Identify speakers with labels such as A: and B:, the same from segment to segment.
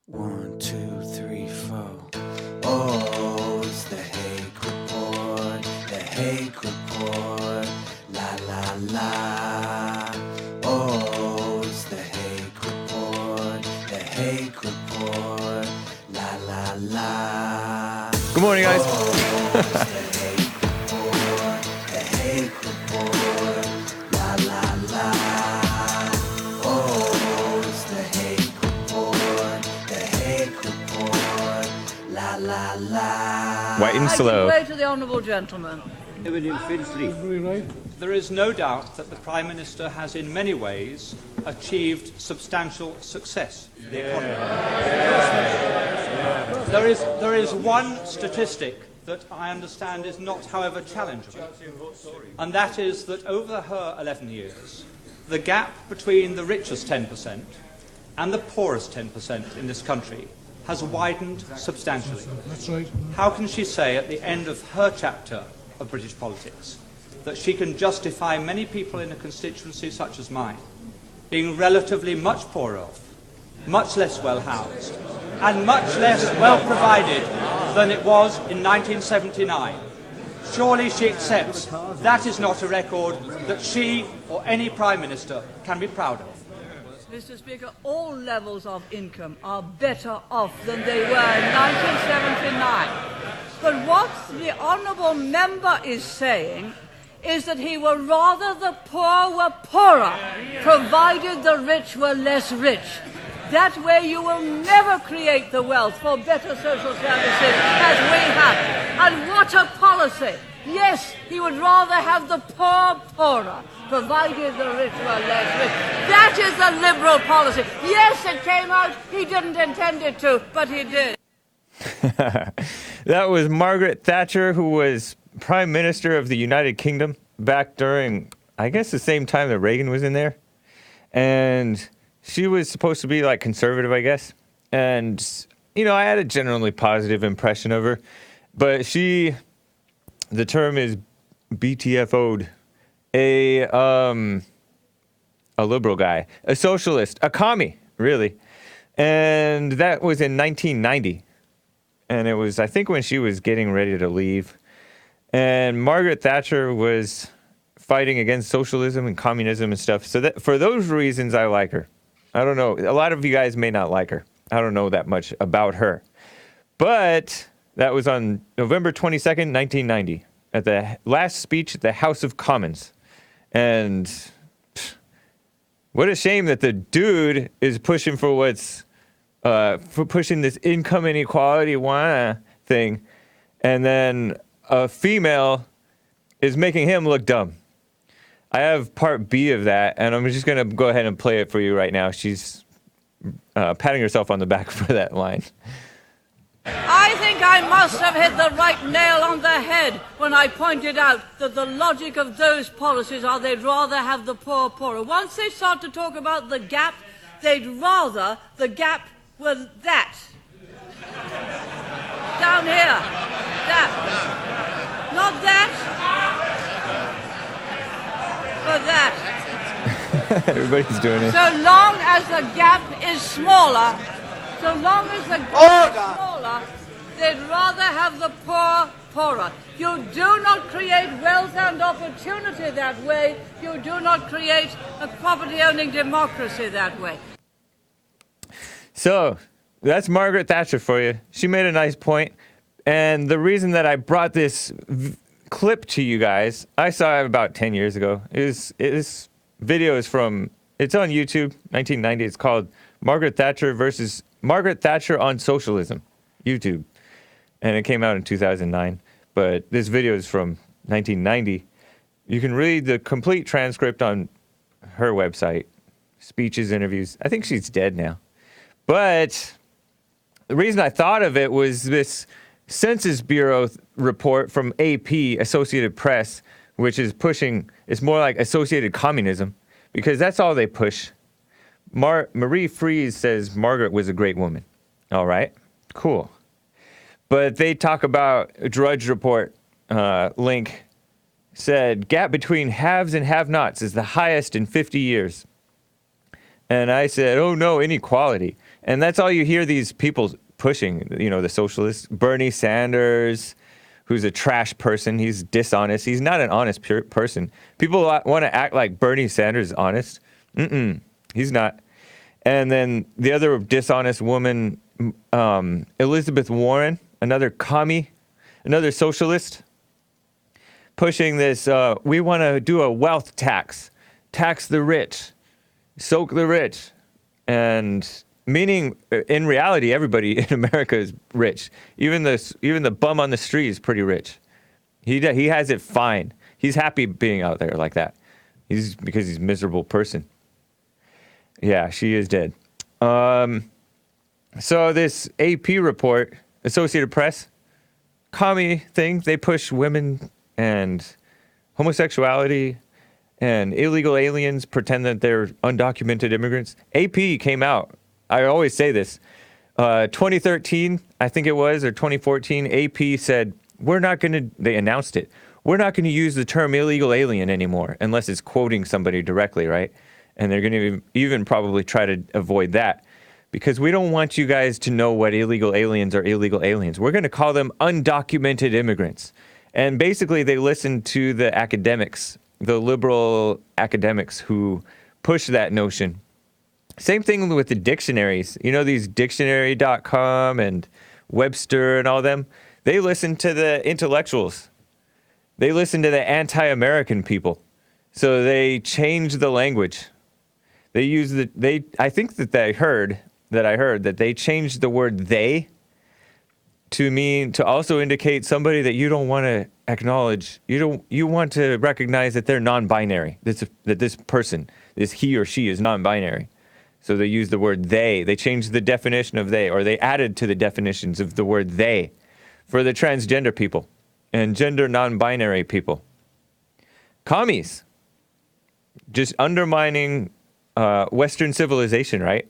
A: 1, 2, 3, 4. Oh, it's the Hake Report, the Hake Report, la la la. Oh, it's the Hake Report, the Hake Report, la la la.
B: Good morning, guys.
A: Oh, it's the Hake Report, the Hake Report, la la la. Oh, it's the Hake Report, the Hake Report, la la la.
B: White and
C: I
B: slow.
C: give way to the honourable gentleman.
D: There is no doubt that the Prime Minister has in many ways achieved substantial success in the economy. There is one statistic that I understand is not, however, challengeable, and that is that over her 11 years, the gap between the richest 10% and the poorest 10% in this country has widened substantially.
E: That's right.
D: How can she say at the end of her chapter of British politics that she can justify many people in a constituency such as mine being relatively much poorer off, much less well housed, and much less well provided than it was in 1979? Surely she accepts that is not a record that she or any Prime Minister can be proud of.
C: Mr. Speaker, all levels of income are better off than they were in 1979. But what the honourable member is saying is that he would rather the poor were poorer, provided the rich were less rich. That way you will never create the wealth for better social services as we have. And what a policy! Yes, he would rather have the poor poorer, provided the rich were less rich. That is a liberal policy. Yes, it came out, he didn't intend it to, but he did.
B: That was Margaret Thatcher, who was Prime Minister of the United Kingdom back during, I guess, the same time that Reagan was in there. And she was supposed to be like conservative, I guess. And, you know, I had a generally positive impression of her. But the term is BTFO'd. A liberal guy, a socialist, a commie, really. And that was in 1990. And it was, I think, when she was getting ready to leave. And Margaret Thatcher was fighting against socialism and communism and stuff. So that, for those reasons, I like her. I don't know. A lot of you guys may not like her. I don't know that much about her. But that was on November 22nd, 1990, at the last speech at the House of Commons. And what a shame that the dude is pushing for pushing this income inequality thing, and then a female is making him look dumb. I have part B of that, and I'm just going to go ahead and play it for you right now. She's patting herself on the back for that line.
C: I think I must have hit the right nail on the head when I pointed out that the logic of those policies are they'd rather have the poor poorer. Once they start to talk about the gap, they'd rather the gap were that. Down here. That. Not that. But that.
B: Everybody's doing it.
C: So long as the gap is smaller, so long as the gap is smaller, they'd rather have the poor poorer. You do not create wealth and opportunity that way. You do not create a property-owning democracy that way.
B: So, that's Margaret Thatcher for you. She made a nice point. And the reason that I brought this clip to you guys, I saw it about 10 years ago. This video is from, it's on YouTube, 1990. It's called Margaret Thatcher versus Margaret Thatcher on Socialism, YouTube. And it came out in 2009. But this video is from 1990. You can read the complete transcript on her website. Speeches, interviews. I think she's dead now. But the reason I thought of it was this Census Bureau report from AP, Associated Press, which is pushing, it's more like Associated Communism, because that's all they push. Marie Fries says Margaret was a great woman. All right, cool. But they talk about a Drudge Report link said gap between haves and have-nots is the highest in 50 years. And I said, oh no, inequality. And that's all you hear these people pushing, the socialists. Bernie Sanders, who's a trash person. He's dishonest. He's not an honest person. People want to act like Bernie Sanders is honest. He's not. And then the other dishonest woman, Elizabeth Warren, another commie, another socialist, pushing this, we want to do a wealth tax the rich, soak the rich. And meaning, in reality, everybody in America is rich. Even the bum on the street is pretty rich. He has it fine. He's happy being out there like that. Because he's a miserable person. Yeah, she is dead. So this AP report, Associated Press, commie thing, they push women and homosexuality and illegal aliens, pretend that they're undocumented immigrants. AP came out. I always say this. 2013, I think it was, or 2014, AP said, they announced it. We're not going to use the term illegal alien anymore unless it's quoting somebody directly, right? And they're going to even probably try to avoid that because we don't want you guys to know what illegal aliens are illegal aliens. We're going to call them undocumented immigrants. And basically they listen to the academics, the liberal academics who push that notion. Same thing with the dictionaries. These dictionary.com and Webster and all them. They listen to the intellectuals. They listen to the anti-American people. So they change the language. I think that I heard that they changed the word they to also indicate somebody that you don't want to acknowledge. You want to recognize that they're non-binary. That this person, he or she is non-binary. So they use the word they. They changed the definition of they, or they added to the definitions of the word they for the transgender people and gender non-binary people. Commies. Just undermining Western civilization, right?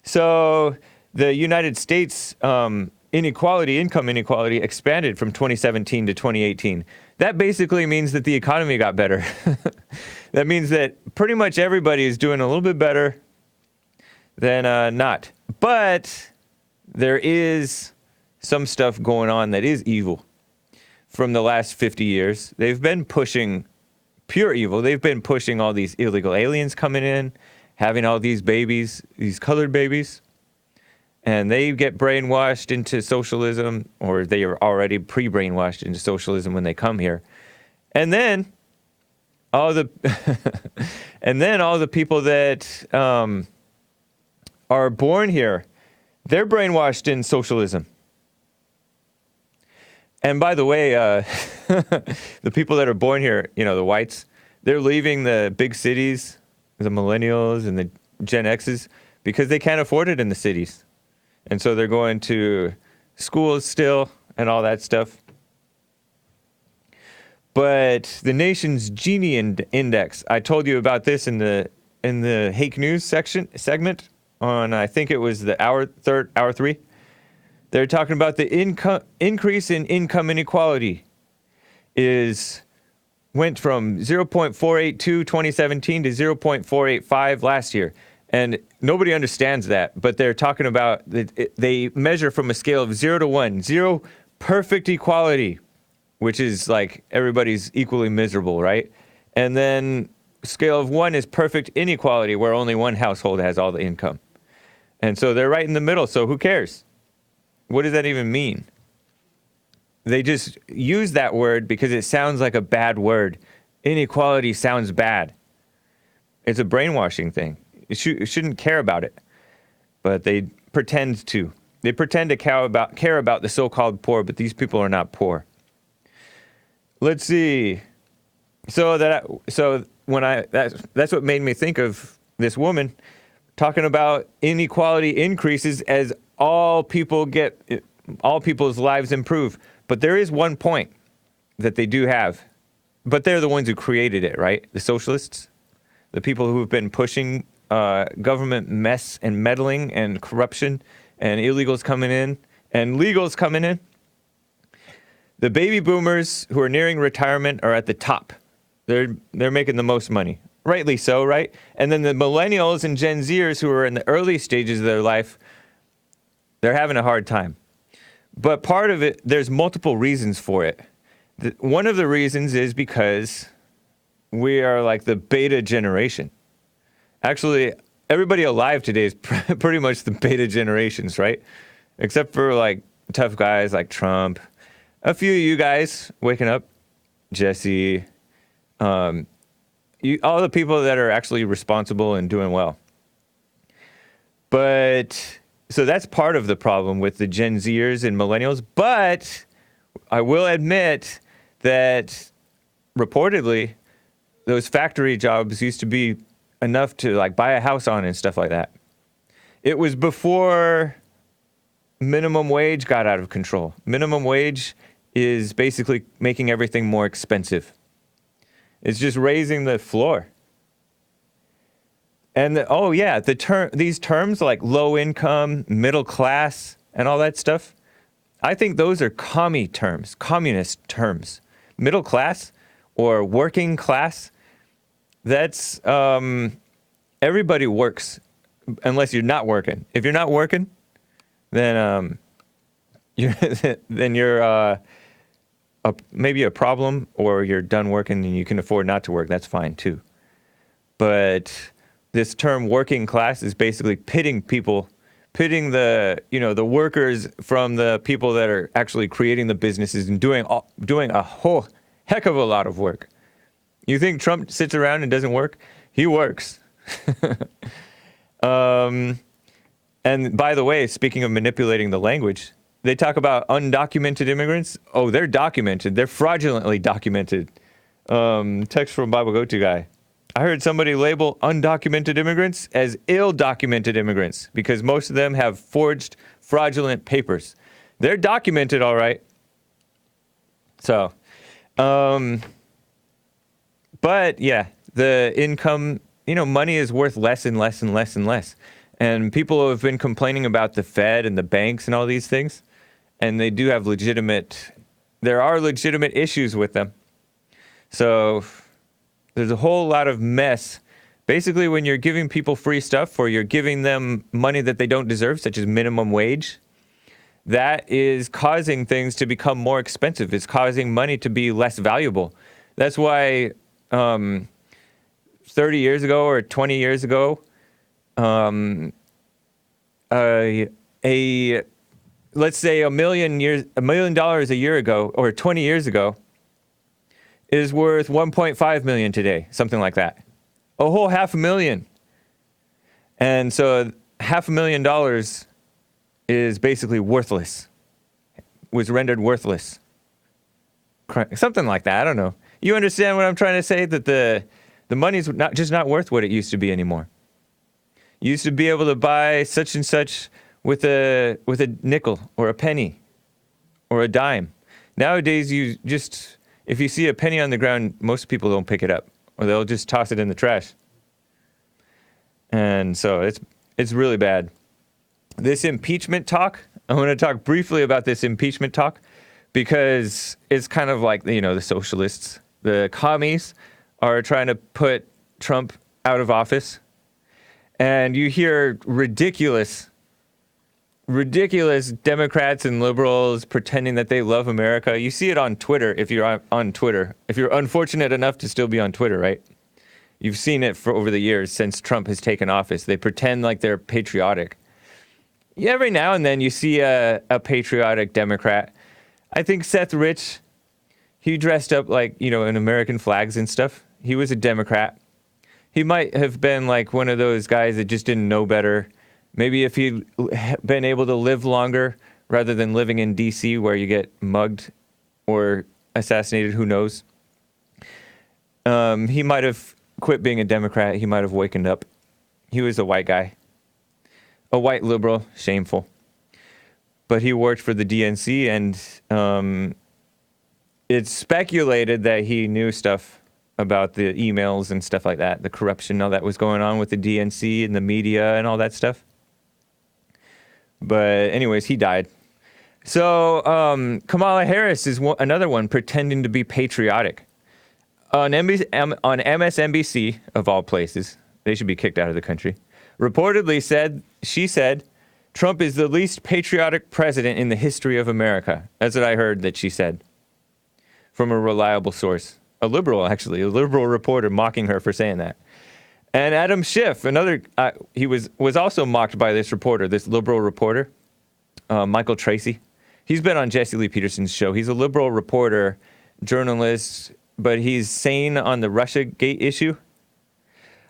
B: So the United States income inequality expanded from 2017 to 2018. That basically means that the economy got better. That means that pretty much everybody is doing a little bit better than not. But there is some stuff going on that is evil from the last 50 years. They've been pushing pure evil. They've been pushing all these illegal aliens coming in, having all these babies, these colored babies, and they get brainwashed into socialism, or they are already pre-brainwashed into socialism when they come here. And then all the people that are born here, they're brainwashed in socialism. And by the way, the people that are born here, the whites, they're leaving the big cities, the millennials and the Gen X's, because they can't afford it in the cities. And so they're going to schools still and all that stuff. But the nation's Gini index, I told you about this in the Hake News segment on, I think it was the hour 3. They're talking about the increase in income inequality went from 0.482 2017 to 0.485 last year. And nobody understands that, but they're talking about, they measure from a scale of 0 to 1. 0, perfect equality, which is like everybody's equally miserable, right? And then scale of 1 is perfect inequality, where only one household has all the income. And so they're right in the middle, so who cares? What does that even mean? They just use that word because it sounds like a bad word. Inequality sounds bad. It's a brainwashing thing. You shouldn't care about it, but they pretend to. They pretend to care about the so-called poor, but these people are not poor. Let's see. That's what made me think of this woman talking about inequality increases as all people's lives improve. But there is one point that they do have, but they're the ones who created it, right? The socialists, the people who have been pushing government mess and meddling and corruption and illegals coming in and legals coming in. The baby boomers who are nearing retirement are at the top. They're making the most money, rightly so, right? And then the millennials and Gen Zers who are in the early stages of their life, they're having a hard time. But part of it, there's multiple reasons for it. One of the reasons is because we are like the beta generation. Actually, everybody alive today is pretty much the beta generations, right? Except for like tough guys like Trump. A few of you guys waking up, Jesse, all the people that are actually responsible and doing well. But so that's part of the problem with the Gen Zers and millennials. But I will admit that reportedly those factory jobs used to be enough to like buy a house on and stuff like that. It was before minimum wage got out of control. Minimum wage is basically making everything more expensive. It's just raising the floor. And these terms like low income, middle class, and all that stuff, I think those are commie terms, communist terms. Middle class or working class, that's everybody works unless you're not working. If you're not working, then you're maybe a problem, or you're done working and you can afford not to work. That's fine too. But this term working class is basically pitting the workers from the people that are actually creating the businesses and doing a whole heck of a lot of work. You think Trump sits around and doesn't work? He works. And by the way, speaking of manipulating the language, they talk about undocumented immigrants. Oh, they're documented. They're fraudulently documented. Text from Bible Go-To guy. I heard somebody label undocumented immigrants as ill-documented immigrants because most of them have forged, fraudulent papers. They're documented, all right. So, but yeah, the income, money is worth less and less and less and less. And people have been complaining about the Fed and the banks and all these things. And they do have there are legitimate issues with them. So there's a whole lot of mess. Basically, when you're giving people free stuff or you're giving them money that they don't deserve, such as minimum wage, that is causing things to become more expensive. It's causing money to be less valuable. That's why 30 years ago or 20 years ago, let's say $1 million a year ago, or 20 years ago, is worth 1.5 million today, something like that. A whole $500,000. And so $500,000 is basically worthless, was rendered worthless. Something like that, I don't know. You understand what I'm trying to say? That the money's not worth what it used to be anymore. You used to be able to buy such and such with a nickel or a penny or a dime. Nowadays, if you see a penny on the ground, most people don't pick it up, or they'll just toss it in the trash. And so it's really bad. This impeachment talk, I want to talk briefly about this impeachment talk, because it's kind of like, the socialists, the commies are trying to put Trump out of office. And you hear ridiculous Democrats and liberals pretending that they love America. You see it on Twitter if you're on Twitter. If you're unfortunate enough to still be on Twitter, right? You've seen it for over the years since Trump has taken office. They pretend like they're patriotic. Yeah, every now and then you see a patriotic Democrat. I think Seth Rich, he dressed up like, in American flags and stuff. He was a Democrat. He might have been like one of those guys that just didn't know better. Maybe if he'd been able to live longer rather than living in D.C. where you get mugged or assassinated, who knows? He might have quit being a Democrat. He might have wakened up. He was a white guy. A white liberal. Shameful. But he worked for the DNC, and it's speculated that he knew stuff about the emails and stuff like that, the corruption, all that was going on with the DNC and the media and all that stuff. But anyways, he died. So Kamala Harris is another one pretending to be patriotic. on MSNBC, of all places, they should be kicked out of the country, reportedly she said, Trump is the least patriotic president in the history of America. That's what I heard that she said from a reliable source. A liberal, actually, a liberal reporter mocking her for saying that. And Adam Schiff, another, he was also mocked by this reporter, this liberal reporter, Michael Tracy. He's been on Jesse Lee Peterson's show. He's a liberal reporter, journalist, but he's sane on the Russiagate issue.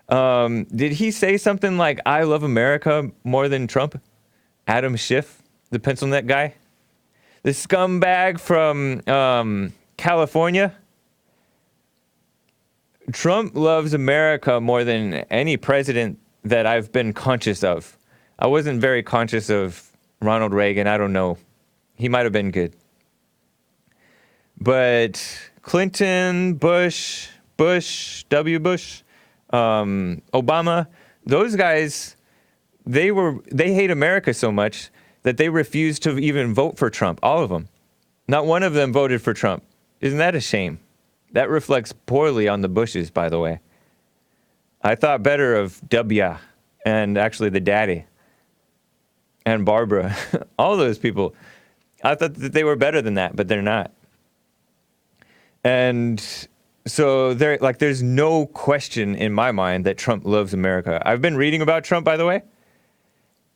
B: Did he say something like, I love America more than Trump? Adam Schiff, the pencil neck guy? The scumbag from California? Trump loves America more than any president that I've been conscious of. I wasn't very conscious of Ronald Reagan. I don't know. He might have been good. But Clinton, Bush, W. Bush, Obama, those guys, they hate America so much that they refused to even vote for Trump. All of them. Not one of them voted for Trump. Isn't that a shame? That reflects poorly on the Bushes, by the way. I thought better of W and actually the daddy and Barbara. All those people. I thought that they were better than that, but they're not. And so there's no question in my mind that Trump loves America. I've been reading about Trump, by the way.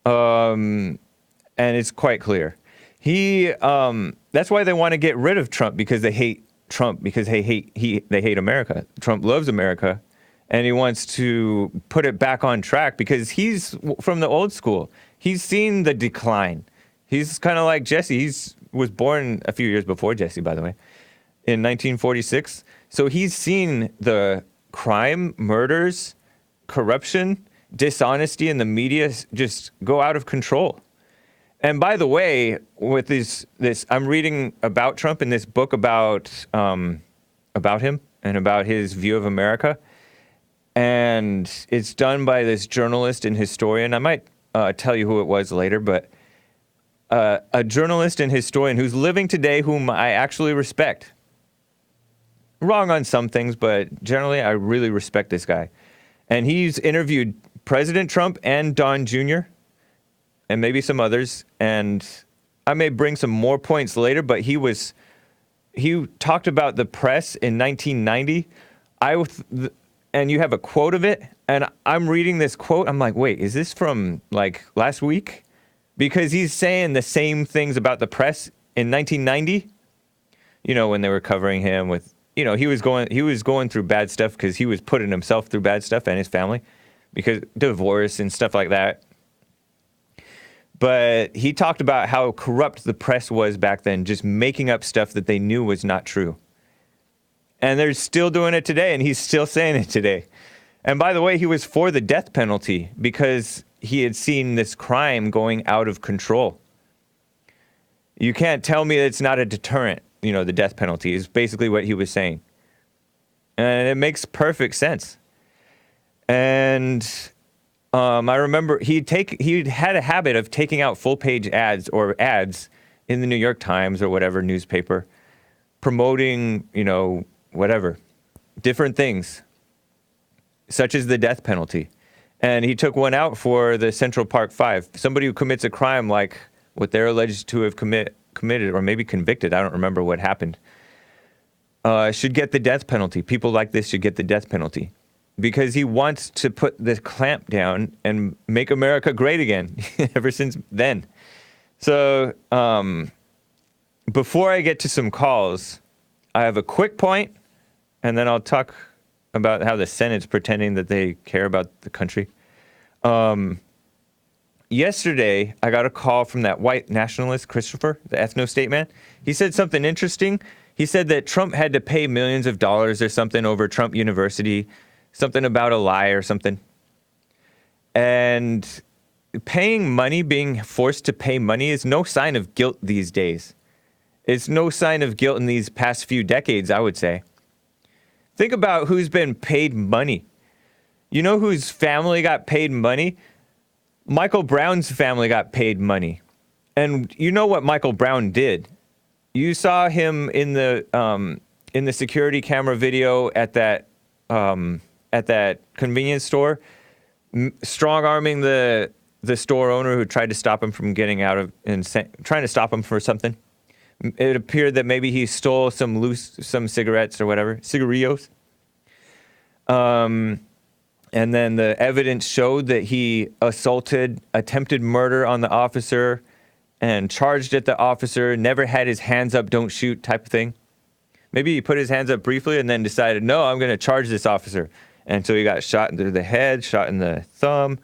B: And it's quite clear. That's why they want to get rid of Trump, because they hate Trump, because they hate America. Trump loves America, and he wants to put it back on track because he's from the old school. He's seen the decline. He's kind of like Jesse. He was born a few years before Jesse, by the way, in 1946. So he's seen the crime, murders, corruption, dishonesty in the media just go out of control. And by the way, with this, I'm reading about Trump in this book about him and about his view of America. And it's done by this journalist and historian. I might tell you who it was later, but a journalist and historian who's living today, whom I actually respect. Wrong on some things, but generally I really respect this guy. And he's interviewed President Trump and Don Jr., and maybe some others, and I may bring some more points later, but he talked about the press in 1990. And you have a quote of it, and I'm reading this quote, I'm like, wait, is this from like last week? Because he's saying the same things about the press in 1990, when they were covering him with, he was going through bad stuff because he was putting himself through bad stuff and his family, because divorce and stuff like that. But he talked about how corrupt the press was back then, just making up stuff that they knew was not true. And they're still doing it today, and he's still saying it today. And by the way, he was for the death penalty because he had seen this crime going out of control. You can't tell me that it's not a deterrent, the death penalty is basically what he was saying. And it makes perfect sense. And I remember he had a habit of taking out full-page ads in the New York Times or whatever newspaper, promoting, whatever, different things, such as the death penalty. And he took one out for the Central Park Five. Somebody who commits a crime like what they're alleged to have committed or maybe convicted, I don't remember what happened, should get the death penalty. People like this should get the death penalty. Because he wants to put the clamp down and make America great again, ever since then. So, before I get to some calls, I have a quick point, and then I'll talk about how the Senate's pretending that they care about the country. Yesterday, I got a call from that white nationalist, Christopher, the ethno-state man. He said something interesting. He said that Trump had to pay millions of dollars or something over Trump University, something about a lie or something. And paying money, being forced to pay money, is no sign of guilt these days. It's no sign of guilt in these past few decades, I would say. Think about who's been paid money. You know whose family got paid money? Michael Brown's family got paid money. And you know what Michael Brown did? You saw him in the in the security camera video at that convenience store, strong arming the store owner who tried to stop him from getting out of and trying to stop him for something. It appeared that maybe he stole some cigarettes or whatever, cigarillos. And then the evidence showed that he attempted murder on the officer, and charged at the officer, never had his hands up, don't shoot type of thing. Maybe he put his hands up briefly and then decided, no, I'm going to charge this officer. And so he got shot through the head, shot in the thumb,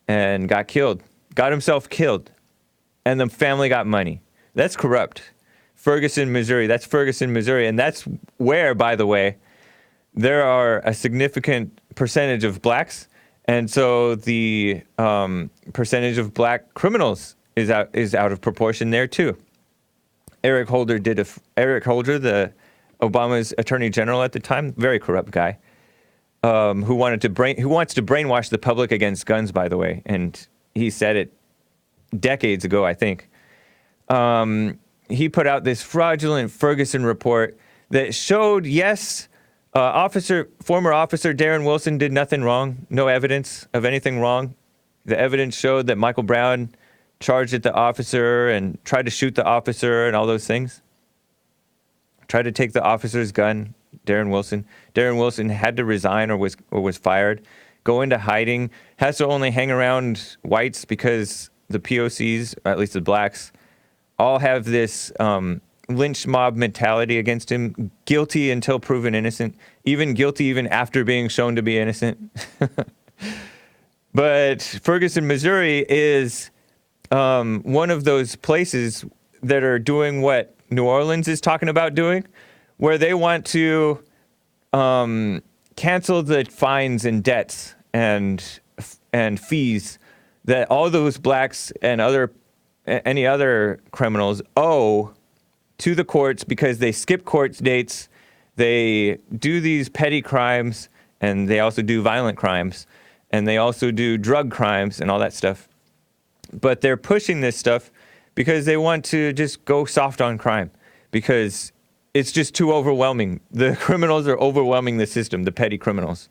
B: and got killed. Got himself killed. And the family got money. That's corrupt. Ferguson, Missouri. That's Ferguson, Missouri. And that's where, by the way, there are a significant percentage of blacks. And so the percentage of black criminals is out of proportion there too. Eric Holder, the Obama's attorney general at the time, very corrupt guy, who wants to brainwash the public against guns, by the way, and he said it decades ago, I think. He put out this fraudulent Ferguson report that showed, yes, former officer Darren Wilson did nothing wrong, no evidence of anything wrong. The evidence showed that Michael Brown charged at the officer and tried to shoot the officer and all those things. Tried to take the officer's gun, Darren Wilson. Darren Wilson had to resign or was fired, go into hiding, has to only hang around whites because the POCs, or at least the blacks, all have this lynch mob mentality against him, guilty until proven innocent, even guilty even after being shown to be innocent. But Ferguson, Missouri is one of those places that are doing what New Orleans is talking about doing, where they want to cancel the fines and debts and fees that all those blacks and any other criminals owe to the courts because they skip court dates, they do these petty crimes, and they also do violent crimes, and they also do drug crimes and all that stuff. But they're pushing this stuff because they want to just go soft on crime because it's just too overwhelming. The criminals are overwhelming the system, the petty criminals.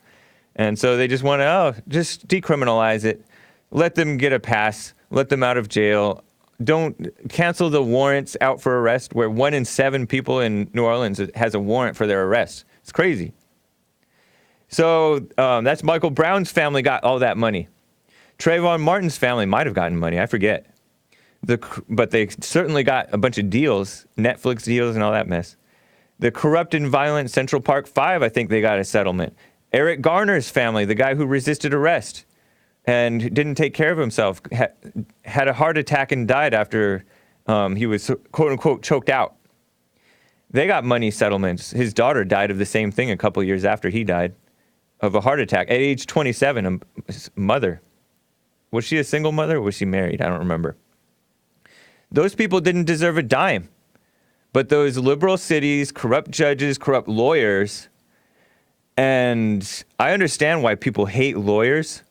B: And so they just want to, just decriminalize it, let them get a pass, let them out of jail. Don't cancel the warrants out for arrest, where 1 in 7 people in New Orleans has a warrant for their arrest. It's crazy. So that's Michael Brown's family got all that money. Trayvon Martin's family might have gotten money, I forget. But they certainly got a bunch of deals, Netflix deals and all that mess. The corrupt and violent Central Park 5, I think they got a settlement. Eric Garner's family, the guy who resisted arrest and didn't take care of himself, had a heart attack and died after he was, quote unquote, choked out. They got money settlements. His daughter died of the same thing a couple years after he died of a heart attack at age 27, his mother. Was she a single mother or was she married? I don't remember. Those people didn't deserve a dime. But those liberal cities, corrupt judges, corrupt lawyers, and I understand why people hate lawyers.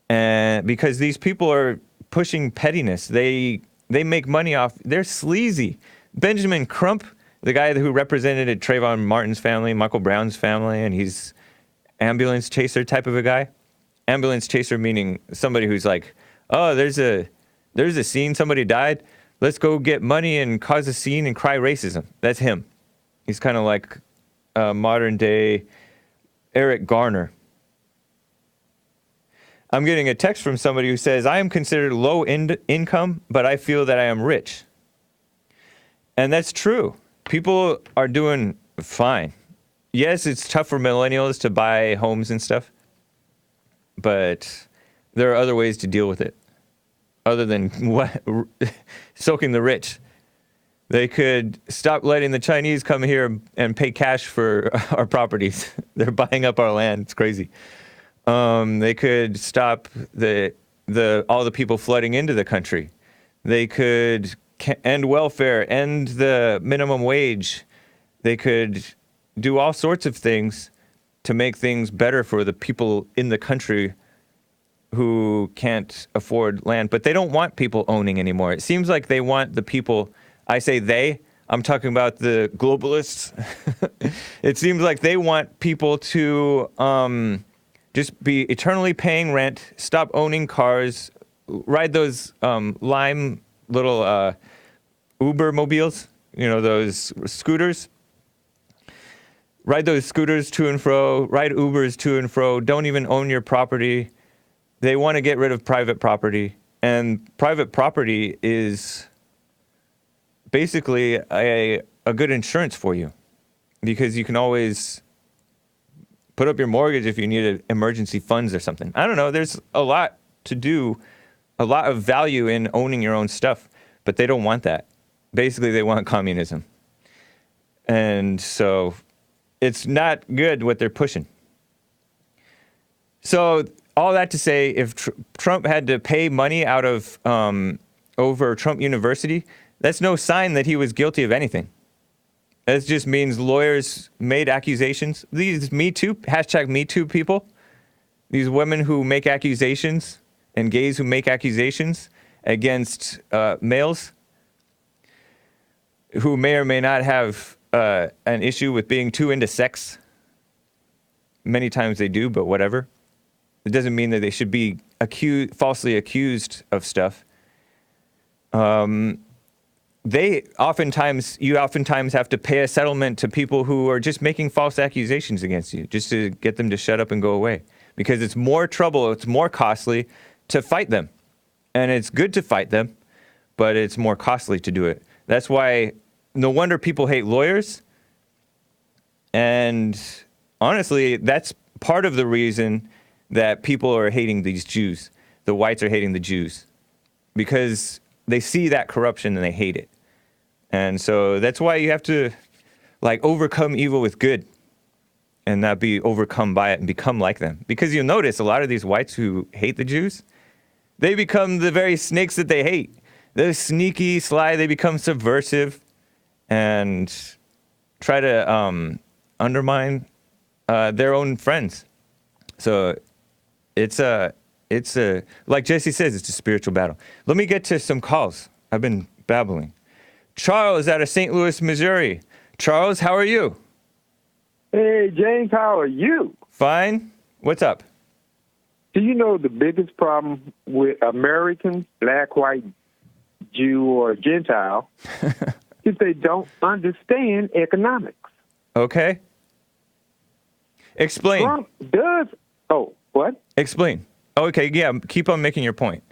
B: And because these people are pushing pettiness. They make money off, they're sleazy. Benjamin Crump, the guy who represented Trayvon Martin's family, Michael Brown's family, and he's ambulance chaser type of a guy. Ambulance chaser meaning somebody who's like, oh, there's a scene, somebody died. Let's go get money and cause a scene and cry racism. That's him. He's kind of like modern day Eric Garner. I'm getting a text from somebody who says, I am considered low income, but I feel that I am rich. And that's true. People are doing fine. Yes, it's tough for millennials to buy homes and stuff, but there are other ways to deal with it other than soaking the rich. They could stop letting the Chinese come here and pay cash for our properties. They're buying up our land. It's crazy. They could stop all the people flooding into the country. They could end welfare, end the minimum wage. They could do all sorts of things to make things better for the people in the country who can't afford land. But they don't want people owning anymore. It seems like they want the people, I say they, I'm talking about the globalists. It seems like they want people to just be eternally paying rent, stop owning cars, ride those Lime little Uber mobiles, those scooters. Ride those scooters to and fro, ride Ubers to and fro, don't even own your property. They want to get rid of private property. And private property is basically a good insurance for you, because you can always put up your mortgage if you needed emergency funds or something. I don't know. There's a lot to do, a lot of value in owning your own stuff, but they don't want that. Basically, they want communism. And so it's not good what they're pushing. So all that to say, if Trump had to pay money out of over Trump University, that's no sign that he was guilty of anything. That just means lawyers made accusations. These Me Too, hashtag Me Too people, these women who make accusations and gays who make accusations against males who may or may not have an issue with being too into sex. Many times they do, but whatever. It doesn't mean that they should be falsely accused of stuff. You oftentimes have to pay a settlement to people who are just making false accusations against you, just to get them to shut up and go away. Because it's more trouble, it's more costly to fight them. And it's good to fight them, but it's more costly to do it. That's why no wonder people hate lawyers. And honestly, that's part of the reason that people are hating these Jews. The whites are hating the Jews because they see that corruption and they hate it. And so that's why you have to overcome evil with good and not be overcome by it and become like them. Because you'll notice a lot of these whites who hate the Jews, they become the very snakes that they hate. They're sneaky, sly, they become subversive and try to undermine their own friends. So it's like Jesse says, it's a spiritual battle. Let me get to some calls. I've been babbling. Charles out of St. Louis, Missouri. Charles, how are you?
E: Hey, James, how are you?
B: Fine. What's up?
E: Do you know the biggest problem with Americans, black, white, Jew, or Gentile, is they don't understand economics.
B: Okay. Explain.
E: Trump does. Oh, what?
B: Explain. Okay, yeah, keep on making your point.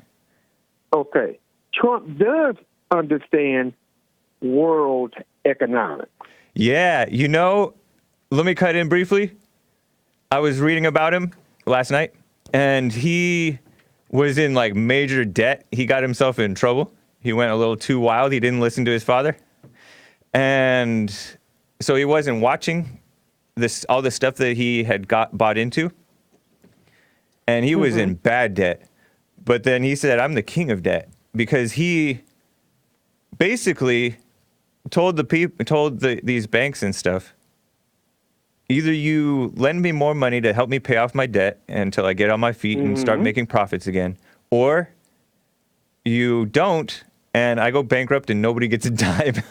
E: Okay. Trump does understand world economics.
B: Yeah, let me cut in briefly. I was reading about him last night, and he was in major debt. He got himself in trouble. He went a little too wild. He didn't listen to his father. And so he wasn't watching all the stuff that he had bought into. And he was in bad debt. But then he said, I'm the king of debt, because he basically told these banks and stuff, either you lend me more money to help me pay off my debt until I get on my feet and start making profits again, or you don't, and I go bankrupt and nobody gets a dime.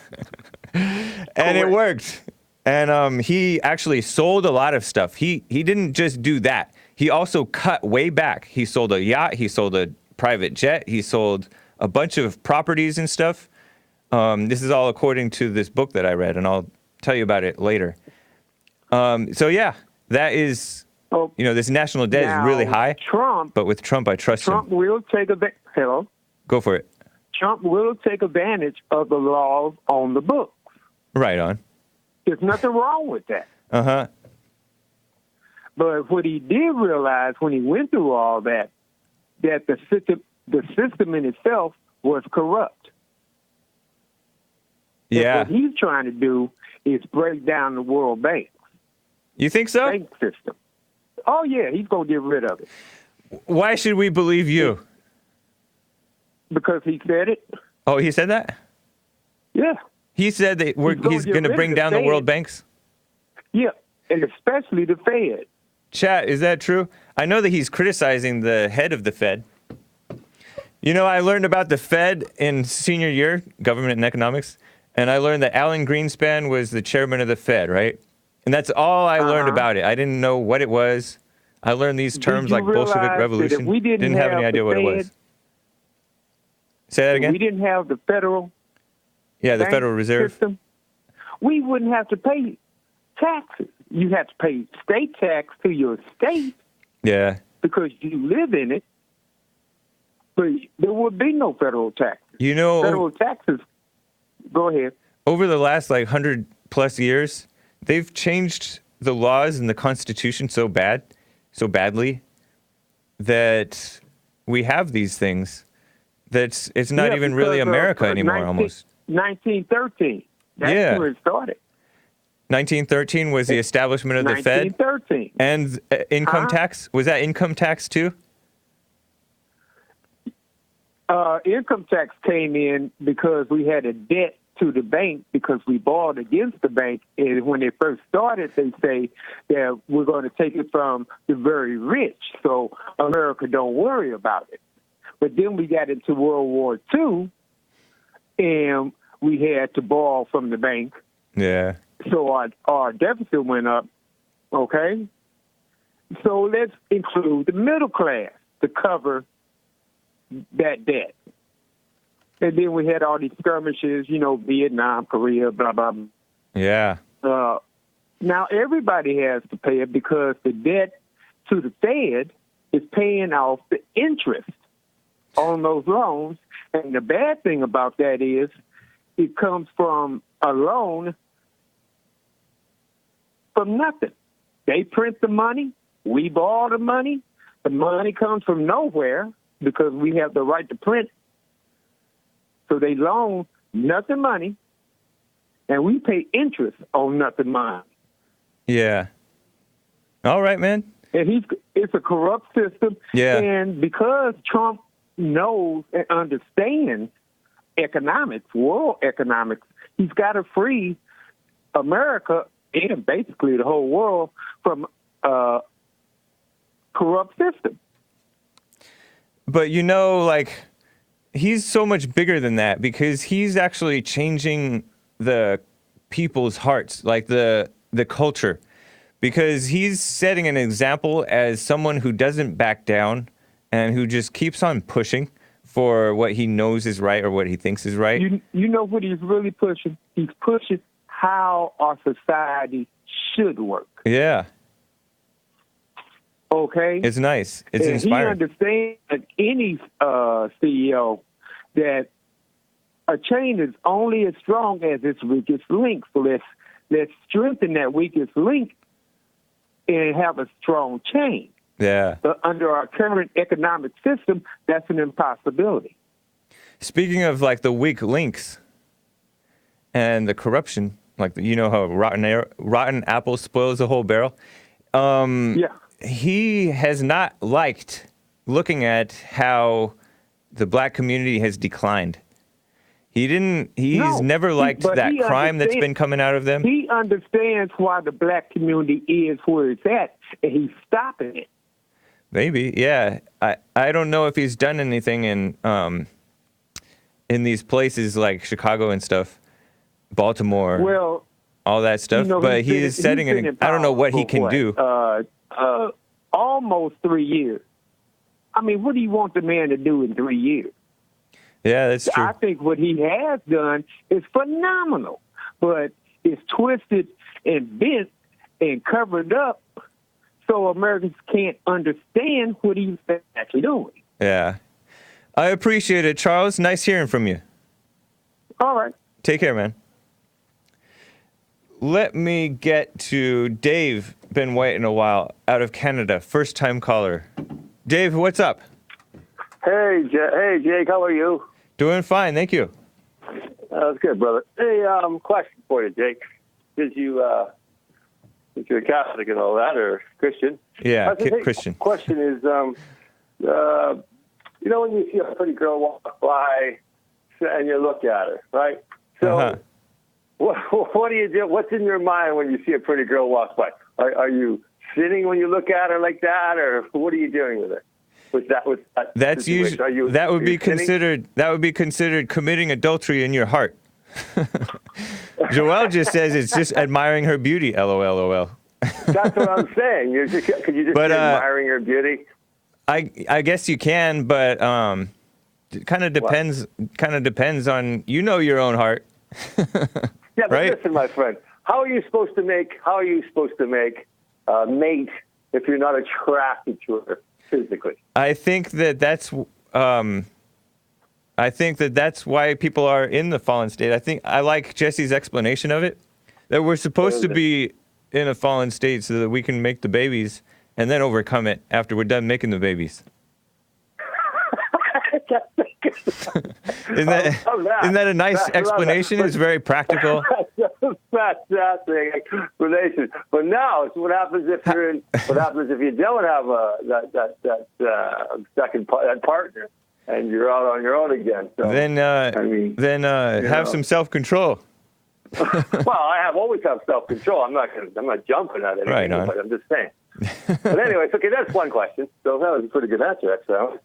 B: And it worked. And he actually sold a lot of stuff. He didn't just do that. He also cut way back. He sold a yacht. He sold a private jet. He sold a bunch of properties and stuff. This is all according to this book that I read, and I'll tell you about it later. So yeah, that is, this national debt is really high.
E: Trump,
B: but with Trump, I trust him.
E: Trump will take Hello?
B: Go for it.
E: Trump will take advantage of the laws on the books.
B: Right on.
E: There's nothing wrong with that.
B: Uh-huh.
E: But what he did realize when he went through all that the system in itself was corrupt.
B: Yeah.
E: And what he's trying to do is break down the World Bank.
B: You think so?
E: Bank system. Oh, yeah, he's going to get rid of it.
B: Why should we believe you?
E: Because he said it.
B: Oh, he said that?
E: Yeah.
B: He said that he's going to bring down the world banks?
E: Yeah, and especially the Fed.
B: Chat, is that true? I know that he's criticizing the head of the Fed. I learned about the Fed in senior year, government and economics, and I learned that Alan Greenspan was the chairman of the Fed, right? And that's all I learned about it. I didn't know what it was. I learned these terms like Bolshevik Revolution.
E: We
B: didn't have any idea what it was. Say that again?
E: We didn't have the federal
B: the Federal Reserve
E: system. We wouldn't have to pay taxes. You have to pay state tax to your state.
B: Yeah.
E: Because you live in it. But there would be no federal tax.
B: You know,
E: federal taxes. Go ahead.
B: Over the last 100 plus years, they've changed the laws and the Constitution so badly that we have these things. It's not even really America anymore. Almost
E: 1913. That's where it started.
B: 1913 was the establishment of the Fed.
E: 1913.
B: And income tax. Was that income tax too?
E: Income tax came in because we had a debt to the bank because we borrowed against the bank. And when they first started, they say that we're going to take it from the very rich, so America don't worry about it. But then we got into World War II, and we had to borrow from the bank.
B: Yeah.
E: So our deficit went up, okay? So let's include the middle class to cover that debt. And then we had all these skirmishes, Vietnam, Korea, blah, blah, blah.
B: Yeah.
E: Now everybody has to pay it because the debt to the Fed is paying off the interest on those loans. And the bad thing about that is it comes from a loan from nothing. They print the money. We borrow the money. The money comes from nowhere because we have the right to print. So they loan nothing money, and we pay interest on nothing money.
B: Yeah. All right, man.
E: And it's a corrupt system.
B: Yeah.
E: And because Trump knows and understands economics, world economics, he's got to free America and basically the whole world from a corrupt system.
B: But he's so much bigger than that because he's actually changing the people's hearts, like the culture, because he's setting an example as someone who doesn't back down and who just keeps on pushing for what he knows is right or what he thinks is right.
E: You know what he's really pushing? He's pushing how our society should work.
B: Yeah.
E: Okay?
B: It's nice. It's inspiring.
E: He understands, like any CEO, that a chain is only as strong as its weakest link. So let's strengthen that weakest link and have a strong chain.
B: Yeah.
E: But under our current economic system, that's an impossibility.
B: Speaking of the weak links and the corruption, how rotten apple spoils the whole barrel.
E: Yeah.
B: He has not liked looking at how the black community has declined. He's never liked that crime that's been coming out of them.
E: He understands why the black community is where it's at, and he's stopping it.
B: Maybe, yeah. I don't know if he's done anything in these places like Chicago and stuff, Baltimore, all that stuff. But he is setting I don't know what he can do.
E: Almost 3 years. I mean, what do you want the man to do in 3 years?
B: Yeah, that's true.
E: I think what he has done is phenomenal, but it's twisted and bent and covered up so Americans can't understand what he's actually doing.
B: Yeah. I appreciate it, Charles. Nice hearing from you.
E: All right.
B: Take care, man. Let me get to Dave. Been waiting a while, out of Canada. First time caller. Dave, what's up?
F: Hey, Jake, how are you?
B: Doing fine, thank you.
F: That's good, brother. Hey, question for you, Jake. Since you're a Catholic and all that, or Christian.
B: Yeah, Christian.
F: Question is, when you see a pretty girl walk by and you look at her, right? So, what do you do? What's in your mind when you see a pretty girl walk by? Are you sinning when you look at her like that, or what are you doing with her?
B: That's usually that would be considered committing adultery in your heart. Joelle just says it's just admiring her beauty. LOL.
F: That's what I'm saying. Could you just
B: But,
F: be admiring her beauty?
B: I guess you can, but it kind of depends. Kind of depends on your own heart.
F: Yeah, but
B: right?
F: listen, my friend. How are you supposed to make mate if you're not attracted to her physically?
B: I think that's why people are in the fallen state. I like Jesse's explanation of it, that we're supposed to be in a fallen state so that we can make the babies and then overcome it after we're done making the babies. Isn't that a nice explanation? It's very practical.
F: Fantastic explanation. But now, so what happens if you don't have that second partner and you're out on your own again? So,
B: have some self-control.
F: Well, I always have self-control. I'm not jumping at anything.
B: Right on.
F: But I'm just saying. But anyways, okay, that's one question. So that was a pretty good answer, actually.